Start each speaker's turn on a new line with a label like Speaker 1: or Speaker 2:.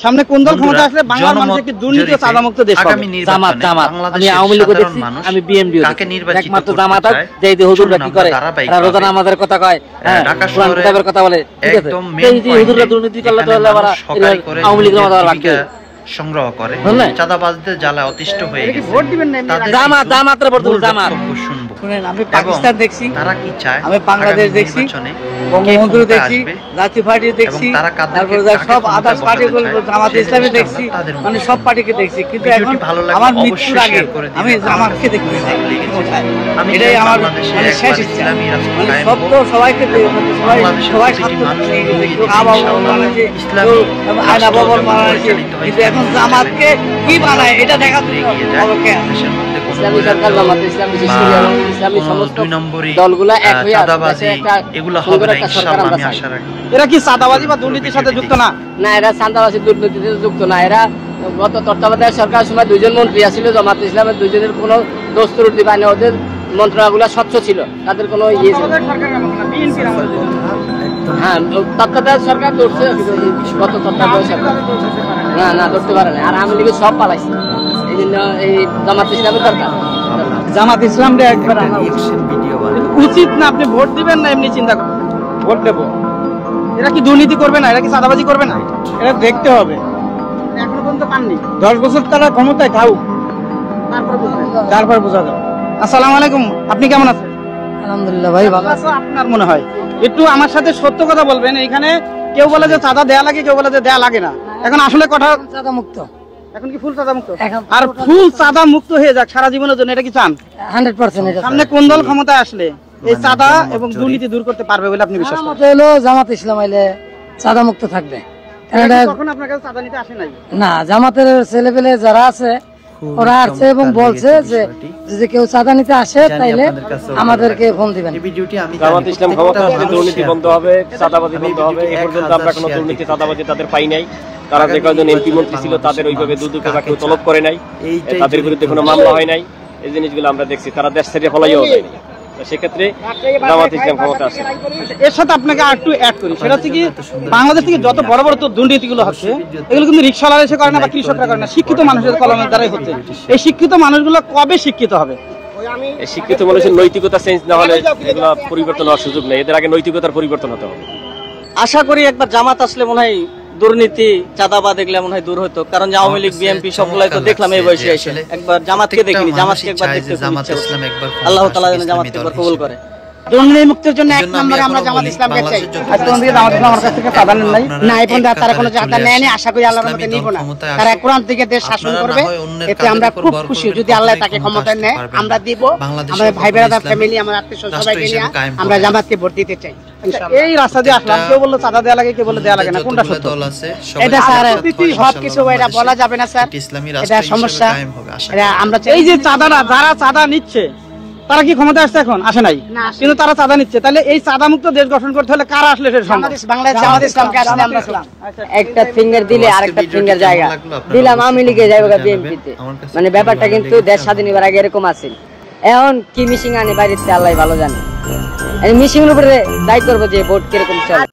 Speaker 1: সামনে কোন দল ক্ষমতা আসলে বাংলার মানুষ একটি দুর্নীতি ও চাঁদামুক্ত দেশ পাবে?
Speaker 2: জামাত আমি আওয়ামী লীগ দেখছি, আমি বিএমপি একমাত্র জামাত যে হুজুররা কি করে, রোজানা আমাদের কথা কয়, কোরআন কিতাবের কথা বলে, ঠিক আছে? এই যে হুজুররা দুর্নীতি করলে তো আওয়ামী লীগের মতো লাগবে
Speaker 3: সংগ্রহ করে চাঁদাবাজদের জ্বালায় অতিষ্ঠ হয়ে গেছে।
Speaker 1: ভোট দিবেন না?
Speaker 2: জামাতের ভোট দেব, জামাত।
Speaker 1: শুনেন, আমি পাকিস্তান দেখছি,
Speaker 3: তারা কি চায়,
Speaker 1: আমি বাংলাদেশ দেখছি, বঙ্গবন্ধু দেখছি, জাতীয় পার্টি দেখছি, তারপরে সব আদার্স পার্টিগুলো, জামাত ইসলামী দেখছি, মানে সব পার্টিকে দেখছি, কিন্তু এখন আমার মৃত্যুর আগে আমি জামাতকে দেখতে চাই। এটাই আমার মানে শেষ ইচ্ছা। মানে সব তো সবাইকে সবাই আয়না ভবন বানাচ্ছে, কিন্তু এখন জামাতকে কি বানায় এটা দেখা এরা কি চাঁদাবাজি বা দুর্নীতির সাথে যুক্ত না?
Speaker 2: না, এরা চাঁদাবাজি দুর্নীতিতে যুক্ত না। এরা গত তত্ত্বাবধায়ক সরকারের সময় 2 জন মন্ত্রী ছিল, জামাত ইসলামের 2 জনের কোনো দোস্তুরুটি পায়নি, ওদের মন্ত্রণালয়গুলো স্বচ্ছ ছিল, তাদের কোনো ইয়ে ছিল। হ্যাঁ, তত্ত্বাবধায়ক সরকার ধরছে, গত তত্ত্বাবধায়ক সরকার না ধরতে পারে না। আর আওয়ামী লীগের সব পালাইছে, এই জন্য এই জামাত ইসলামের দরকার।
Speaker 1: জামাত ইসলাম একবার উচিত না? আপনি ভোট দিবেন না এমনি চিন্তা করেন ভোট দেবো? এরা কি দুর্নীতি করবে না? এরা কি চাঁদাবাজি করবে না? এটা দেখতে হবে। এখনো পর্যন্ত পাননি। 10 বছর তারা ক্ষমতায় থাকুক, তারপর বোঝা যাবে। আসসালামু আলাইকুম, আপনি কেমন আছেন?
Speaker 2: আলহামদুলিল্লাহ ভাই, ভালো আছি।
Speaker 1: আপনার মনে হয় একটু আমার সাথে সত্য কথা বলবেন। এখানে কেউ বলে যে চাঁদা দেয়া লাগে, কেউ বলে যে দেয়া লাগে না। এখন আসলে কথা
Speaker 2: চাঁদা মুক্ত,
Speaker 1: এখন কি ফুল চাঁদা মুক্ত? আর ফুল চাঁদা মুক্ত হয়ে যাক সারা জীবনের জন্য, এটা কি চান?
Speaker 2: 100%।
Speaker 1: সামনে কোন দল ক্ষমতায় আসলে এই চাঁদা এবং দুর্নীতি দূর করতে পারবে বলে আপনি বিশ্বাস করেন?
Speaker 2: হলো জামাত ইসলাম আইলে চাঁদা মুক্ত থাকবে।
Speaker 1: কখন আপনার কাছে চাঁদা নিতে আসে নাই?
Speaker 2: না, জামাতের ছেলেপেলে যারা আছে ওরা আসছে এবং বলছে যে যদি কেউ চাঁদা নিতে আসে তাইলে আমাদেরকে ফোন দিবেন।
Speaker 4: জামাত ইসলাম ক্ষমতা আসলে দুর্নীতি বন্ধ হবে, চাঁদাবাজি বন্ধ হবে। এই পর্যন্ত আমরা কোনো দুর্নীতি চাঁদাবাজি তাদের পাই নাই। তারা যে কয়েকজন এমপি মন্ত্রী ছিল তাদের ওইভাবে দুদকে কেউ তলব করে নাই, তাদের বিরুদ্ধে কোনো মামলা হয় নাই। এই জিনিসগুলো আমরা দেখছি। তারা দেশ ছেড়ে পলাইও যায়। সেক্ষেত্রে জামাত ইসলাম ক্ষমতা আসে।
Speaker 1: এর সাথে আপনাকে আর একটু অ্যাড করি, সেটা হচ্ছে কি বাংলাদেশ থেকে যত বড় বড় দুর্নীতিগুলো হচ্ছে এগুলো কিন্তু রিক্সাওয়ালা এসে করে না বা কৃষকরা করে না, শিক্ষিত মানুষের কলমের দ্বারাই হচ্ছে। এই শিক্ষিত মানুষগুলো কবে শিক্ষিত হবে?
Speaker 4: এই শিক্ষিত মানুষের নৈতিকতা চেঞ্জ না হলে এগুলো পরিবর্তন হওয়ার সুযোগ নেই। এদের আগে নৈতিকতার পরিবর্তন হতে হবে।
Speaker 5: আশা করি একবার জামাত আসলে মনে হয় দুর্নীতি চাঁদাবাদ এগুলো মনে হয় দূর হতো। কারণ আওয়ামী লীগ বিএনপি সবগুলাই তো দেখলাম এই বয়সে এসে, একবার জামাতকে দেখিনি। জামাতকে একবার দেখতে আল্লাহ তাআলা যেন জামাতকে একবার কবুল করে।
Speaker 1: দুর্নীতি মুক্তের জন্য এক নম্বরে আমরা জামাত ইসলামকে চাই। আজকে আমাদের জামাত ইসলাম আমার কাছ থেকে চাঁদা নেন নাই, না এই পর্যন্ত তারা কোনো চাঁদা নেয়নি। আশা করি আল্লাহর রহমতে নিব না। তারা কোরআন থেকে দেশ শাসন করবে, এতে আমরা খুব খুশি। যদি আল্লাহ তাকে ক্ষমতায় নেয় আমরা দিব। আমাদের ভাই বেড়াদার ফ্যামিলি, আমার আত্মীয়স্বজন সবাইকে নিয়ে আমরা জামাতকে ভোট দিতে চাই। এই রাস্তা দিয়ে আসলাম, কেউ বললো চাঁদা দেয়া লাগে, কেউ বলে দেয়া লাগে না, কোনটা সত্য? এটা স্যার সবকিছু এটা বলা যাবে না স্যার, এটা সমস্যা। আমরা এই যে চাঁদাটা, যারা চাঁদা নিচ্ছে তারা কি ক্ষমতা আসছে? এখন আসে নাই, কিন্তু তারা চাঁদা নিচ্ছে। তাহলে এই চাঁদা মুক্ত দেশ গঠন করতে হলে কারা আসলে
Speaker 2: বাংলাদেশ জামাত ইসলামকে আসলে আমরা একটা ফিঙ্গার দিলে আরেকটা ফিঙ্গার জায়গা দিলাম আওয়ামী লীগে যাইব বিএনপিতে। মানে ব্যাপারটা কিন্তু দেশ স্বাধীন হবার আগে এরকম আছে। এখন কি মিশিং আনে বাইরে আল্লাহ ভালো জানে। মিশিং এর উপরে দায়িত্ব করবো যে ভোট কিরকম চলে।